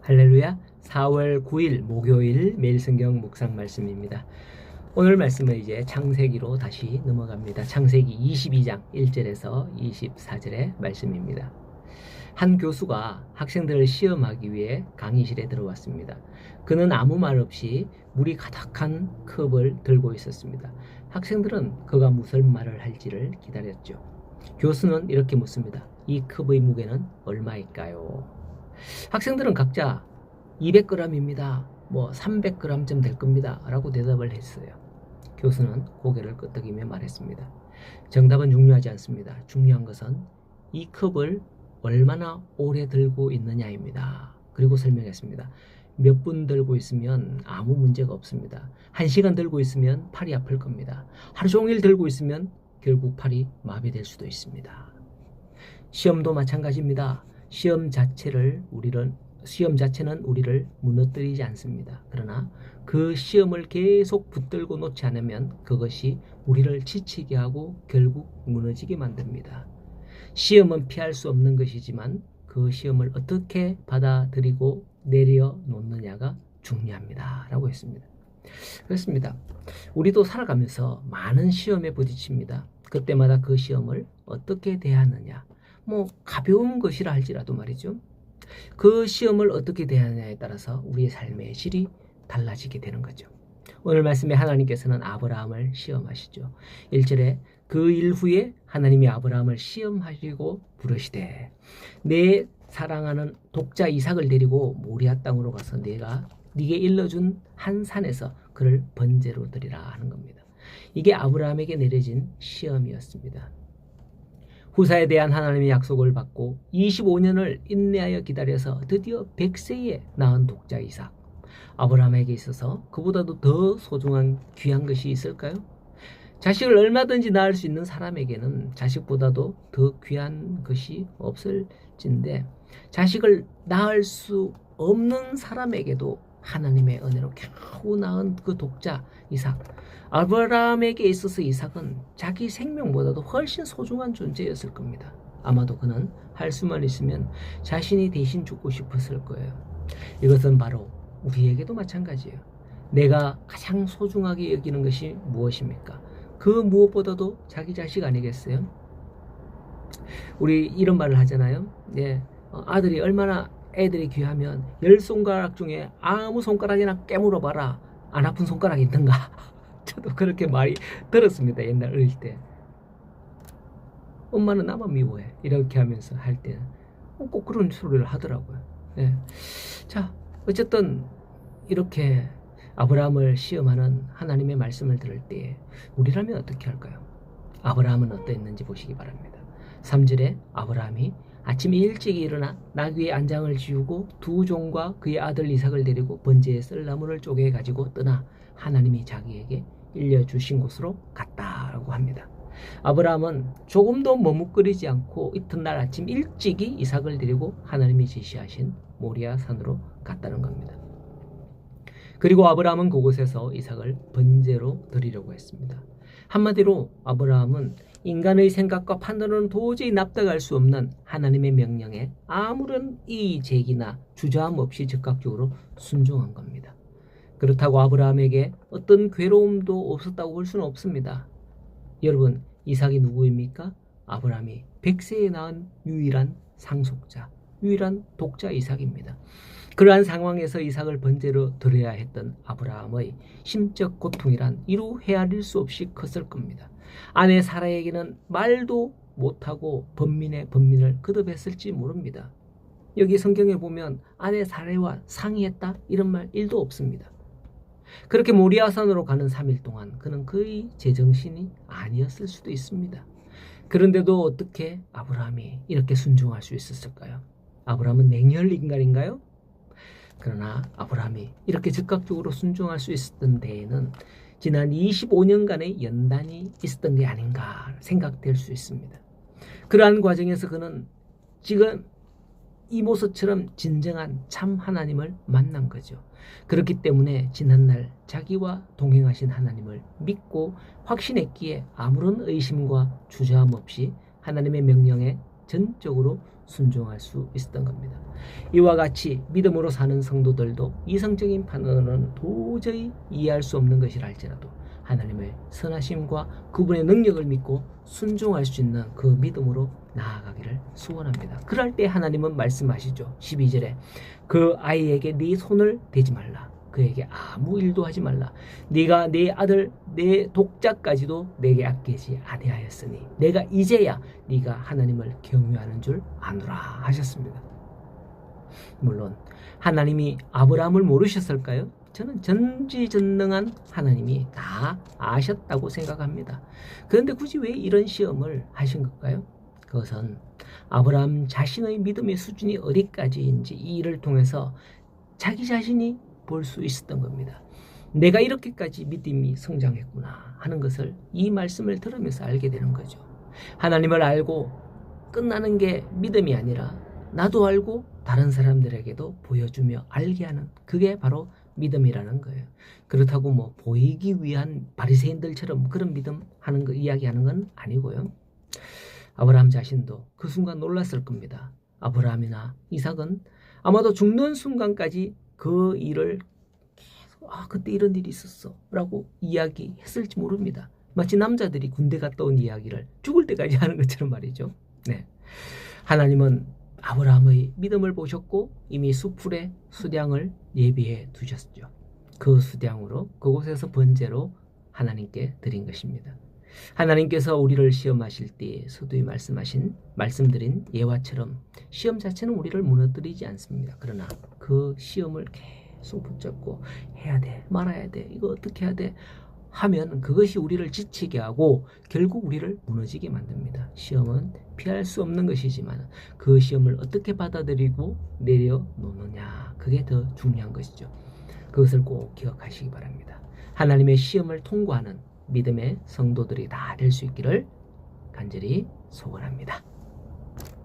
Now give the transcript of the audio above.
할렐루야. 4월 9일 목요일 매일 성경 묵상 말씀입니다. 오늘 말씀은 이제 창세기로 다시 넘어갑니다. 창세기 22장 1절에서 24절의 말씀입니다. 한 교수가 학생들을 시험하기 위해 강의실에 들어왔습니다. 그는 아무 말 없이 물이 가득한 컵을 들고 있었습니다. 학생들은 그가 무슨 말을 할지를 기다렸죠. 교수는 이렇게 묻습니다. 이 컵의 무게는 얼마일까요? 학생들은 각자 200g입니다. 300g쯤 될 겁니다. 라고 대답을 했어요. 교수는 고개를 끄덕이며 말했습니다. 정답은 중요하지 않습니다. 중요한 것은 이 컵을 얼마나 오래 들고 있느냐입니다. 그리고 설명했습니다. 몇 분 들고 있으면 아무 문제가 없습니다. 1시간 들고 있으면 팔이 아플 겁니다. 하루 종일 들고 있으면 결국 팔이 마비될 수도 있습니다. 시험도 마찬가지입니다. 시험 자체는 우리를 무너뜨리지 않습니다. 그러나 그 시험을 계속 붙들고 놓지 않으면 그것이 우리를 지치게 하고 결국 무너지게 만듭니다. 시험은 피할 수 없는 것이지만 그 시험을 어떻게 받아들이고 내려놓느냐가 중요합니다. 라고 했습니다. 그렇습니다. 우리도 살아가면서 많은 시험에 부딪힙니다. 그때마다 그 시험을 어떻게 대하느냐, 가벼운 것이라 할지라도 말이죠. 그 시험을 어떻게 대하느냐에 따라서 우리의 삶의 질이 달라지게 되는 거죠. 오늘 말씀에 하나님께서는 아브라함을 시험하시죠. 1절에 그 일 후에 하나님이 아브라함을 시험하시고 부르시되 내 사랑하는 독자 이삭을 데리고 모리아 땅으로 가서 내가 네게 일러준 한 산에서 그를 번제로 드리라 하는 겁니다. 이게 아브라함에게 내려진 시험이었습니다. 후사에 대한 하나님의 약속을 받고 25년을 인내하여 기다려서 드디어 100세에 낳은 독자 이삭. 아브라함에게 있어서 그보다도 더 소중한 귀한 것이 있을까요? 자식을 얼마든지 낳을 수 있는 사람에게는 자식보다도 더 귀한 것이 없을진데 자식을 낳을 수 없는 사람에게도 하나님의 은혜로 겨우 낳은 그 독자 이삭. 아브라함에게 있어서 이삭은 자기 생명보다도 훨씬 소중한 존재였을 겁니다. 아마도 그는 할 수만 있으면 자신이 대신 죽고 싶었을 거예요. 이것은 바로 우리에게도 마찬가지예요. 내가 가장 소중하게 여기는 것이 무엇입니까? 그 무엇보다도 자기 자식 아니겠어요? 우리 이런 말을 하잖아요. 아들이 얼마나 애들이 귀하면 10손가락 중에 아무 손가락이나 깨물어 봐라. 안 아픈 손가락이 있는가? 저도 그렇게 많이 들었습니다. 옛날 어릴 때. 엄마는 나만 미워해. 이렇게 하면서 할 때는 꼭 그런 소리를 하더라고요. 자, 어쨌든 이렇게 아브라함을 시험하는 하나님의 말씀을 들을 때 우리라면 어떻게 할까요? 아브라함은 어땠는지 보시기 바랍니다. 3절에 아브라함이 아침 일찍 일어나 나귀의 안장을 지우고 두 종과 그의 아들 이삭을 데리고 번제의 썰나무를 쪼개 가지고 떠나 하나님이 자기에게 일려주신 곳으로 갔다라고 합니다. 아브라함은 조금도 머뭇거리지 않고 이튿날 아침 일찍이 이삭을 데리고 하나님이 지시하신 모리아 산으로 갔다는 겁니다. 그리고 아브라함은 그곳에서 이삭을 번제로 드리려고 했습니다. 한마디로 아브라함은 인간의 생각과 판단으로는 도저히 납득할 수 없는 하나님의 명령에 아무런 이의 제기나 주저함 없이 즉각적으로 순종한 겁니다. 그렇다고 아브라함에게 어떤 괴로움도 없었다고 볼 수는 없습니다. 여러분, 이삭이 누구입니까? 아브라함이 100세에 낳은 유일한 상속자, 유일한 독자 이삭입니다. 그러한 상황에서 이삭을 번제로 드려야 했던 아브라함의 심적 고통이란 이루 헤아릴 수 없이 컸을 겁니다. 아내 사라에게는 말도 못하고 번민을 거듭했을지 모릅니다. 여기 성경에 보면 아내 사라와 상의했다 이런 말 1도 없습니다. 그렇게 모리아산으로 가는 3일 동안 그는 거의 제정신이 아니었을 수도 있습니다. 그런데도 어떻게 아브라함이 이렇게 순종할 수 있었을까요? 아브라함은 냉혈 인간인가요? 그러나 아브라함이 이렇게 즉각적으로 순종할 수 있었던 데에는 지난 25년간의 연단이 있었던 게 아닌가 생각될 수 있습니다. 그러한 과정에서 그는 지금 이 모습처럼 진정한 참 하나님을 만난 거죠. 그렇기 때문에 지난날 자기와 동행하신 하나님을 믿고 확신했기에 아무런 의심과 주저함 없이 하나님의 명령에 전적으로 순종할 수 있었던 겁니다. 이와 같이 믿음으로 사는 성도들도 이성적인 판단으로는 도저히 이해할 수 없는 것이라 할지라도 하나님의 선하심과 그분의 능력을 믿고 순종할 수 있는 그 믿음으로 나아가기를 소원합니다. 그럴 때 하나님은 말씀하시죠. 12절에 그 아이에게 네 손을 대지 말라. 그에게 아무 일도 하지 말라. 네가 네 아들 내 독자까지도 내게 아끼지 아니하였으니 내가 이제야 네가 하나님을 경외하는 줄 아노라 하셨습니다. 물론 하나님이 아브라함을 모르셨을까요? 저는 전지전능한 하나님이 다 아셨다고 생각합니다. 그런데 굳이 왜 이런 시험을 하신 걸까요? 그것은 아브라함 자신의 믿음의 수준이 어디까지인지 이 일을 통해서 자기 자신이 볼 수 있었던 겁니다. 내가 이렇게까지 믿음이 성장했구나 하는 것을 이 말씀을 들으면서 알게 되는 거죠. 하나님을 알고 끝나는 게 믿음이 아니라 나도 알고 다른 사람들에게도 보여주며 알게 하는 그게 바로 믿음이라는 거예요. 그렇다고 뭐 보이기 위한 바리새인들처럼 그런 믿음 하는 거 이야기하는 건 아니고요. 아브라함 자신도 그 순간 놀랐을 겁니다. 아브라함이나 이삭은 아마도 죽는 순간까지 그 일을 계속 그때 이런 일이 있었어 라고 이야기했을지 모릅니다. 마치 남자들이 군대 갔다 온 이야기를 죽을 때까지 하는 것처럼 말이죠. 네. 하나님은 아브라함의 믿음을 보셨고 이미 수풀에 수량을 예비해 두셨죠. 그 수량으로 그곳에서 번제로 하나님께 드린 것입니다. 하나님께서 우리를 시험하실 때 서두에 말씀드린 예화처럼 시험 자체는 우리를 무너뜨리지 않습니다. 그러나 그 시험을 계속 붙잡고 해야 돼, 말아야 돼, 이거 어떻게 해야 돼 하면 그것이 우리를 지치게 하고 결국 우리를 무너지게 만듭니다. 시험은 피할 수 없는 것이지만 그 시험을 어떻게 받아들이고 내려놓느냐, 그게 더 중요한 것이죠. 그것을 꼭 기억하시기 바랍니다. 하나님의 시험을 통과하는 믿음의 성도들이 다 될 수 있기를 간절히 소원합니다.